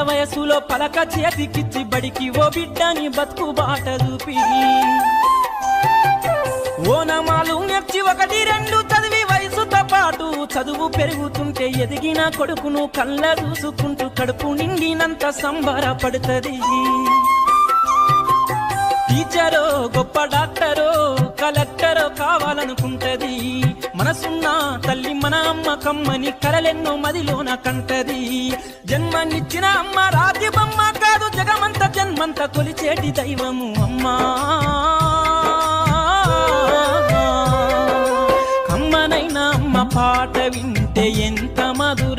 వయసులో పలక చేతికిచ్చి బడికి ఓ బిడ్డని బతుకు బాట చూపి ఓనమాలు నెచ్చి 1, 2 చదివి వయసుతో పాటు చదువు పెరుగుతుంటే ఎదిగిన కొడుకును కళ్ళ చూసుకుంటూ కడుపు నిండినంత సంబరపడుతుంది. టీచరో గొప్ప డాక్టరో కలెక్టరో కావాలనుకుంటది. మనసున్న తల్లి మన అమ్మ కమ్మని కలలెన్నో మదిలోన కంటది. జన్మనిచ్చిన అమ్మ రాజ్యమమ్మ కాదు జగమంత జన్మంత కొలిచేటి దైవము అమ్మా. కమ్మనైన అమ్మ పాట వింటే ఎంత మధుర